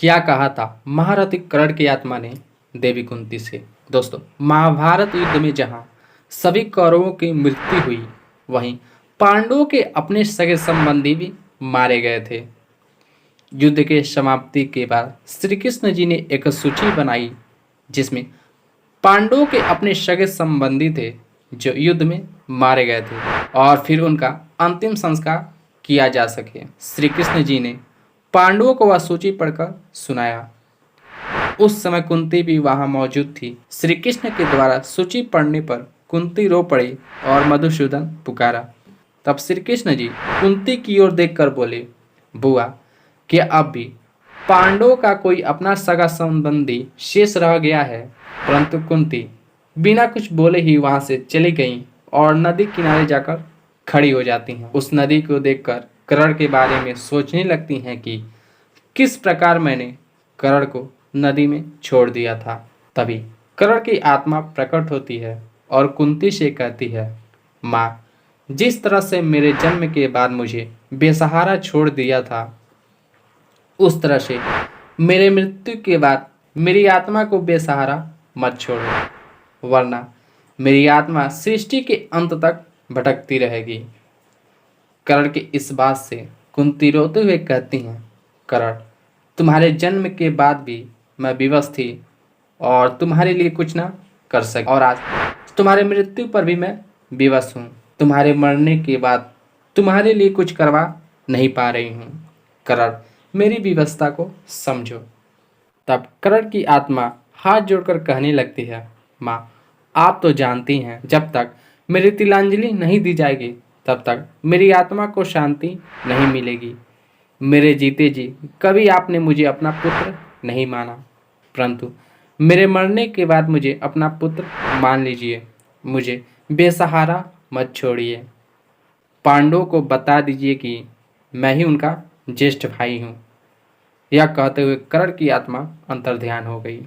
क्या कहा था महारथी कर्ण की आत्मा ने देवी कुंती से। दोस्तों, महाभारत युद्ध में जहां सभी कौरवों की मृत्यु हुई, वहीं पांडवों के अपने सगे संबंधी भी मारे गए थे। युद्ध के समाप्ति के बाद श्री कृष्ण जी ने एक सूची बनाई जिसमें पांडवों के अपने सगे संबंधी थे जो युद्ध में मारे गए थे, और फिर उनका अंतिम संस्कार किया जा सके। श्री कृष्ण जी ने पांडवों को वह सूची पढ़कर सुनाया। उस समय कुंती भी वहां मौजूद थी। श्री कृष्ण के द्वारा सूची पढ़ने पर कुंती रो पड़ी और मधुसूदन पुकारा। तब श्री कृष्ण जी कुंती की ओर देखकर बोले, बुआ, क्या अब भी पांडवों का कोई अपना सगा संबंधी शेष रह गया है? परंतु कुंती बिना कुछ बोले ही वहां से चली गईं और नदी किनारे जाकर खड़ी हो जाती हैं। उस नदी को देखकर कर्ण के बारे में सोचने लगती हैं कि किस प्रकार मैंने कर्ण को नदी में छोड़ दिया था। तभी कर्ण की आत्मा प्रकट होती है और कुंती से कहती है, माँ, जिस तरह से मेरे जन्म के बाद मुझे बेसहारा छोड़ दिया था, उस तरह से मेरे मृत्यु के बाद मेरी आत्मा को बेसहारा मत छोड़ो, वरना मेरी आत्मा सृष्टि के अंत तक भटकती रहेगी। कर्ण के इस बात से कुंती रोते हुए कहती हैं, कर्ण, तुम्हारे जन्म के बाद भी मैं विवश थी और तुम्हारे लिए कुछ ना कर सकी, और आज तुम्हारे मृत्यु पर भी मैं विवश हूँ। तुम्हारे मरने के बाद तुम्हारे लिए कुछ करवा नहीं पा रही हूँ। कर्ण, मेरी विवशता को समझो। तब कर्ण की आत्मा हाथ जोड़कर कहने लगती है, माँ, आप तो जानती हैं, जब तक मेरी तिलांजलि नहीं दी जाएगी तब तक मेरी आत्मा को शांति नहीं मिलेगी। मेरे जीते जी कभी आपने मुझे अपना पुत्र नहीं माना, परंतु मेरे मरने के बाद मुझे अपना पुत्र मान लीजिए। मुझे बेसहारा मत छोड़िए। पांडवों को बता दीजिए कि मैं ही उनका ज्येष्ठ भाई हूँ। यह कहते हुए कर्ण की आत्मा अंतर्ध्यान हो गई।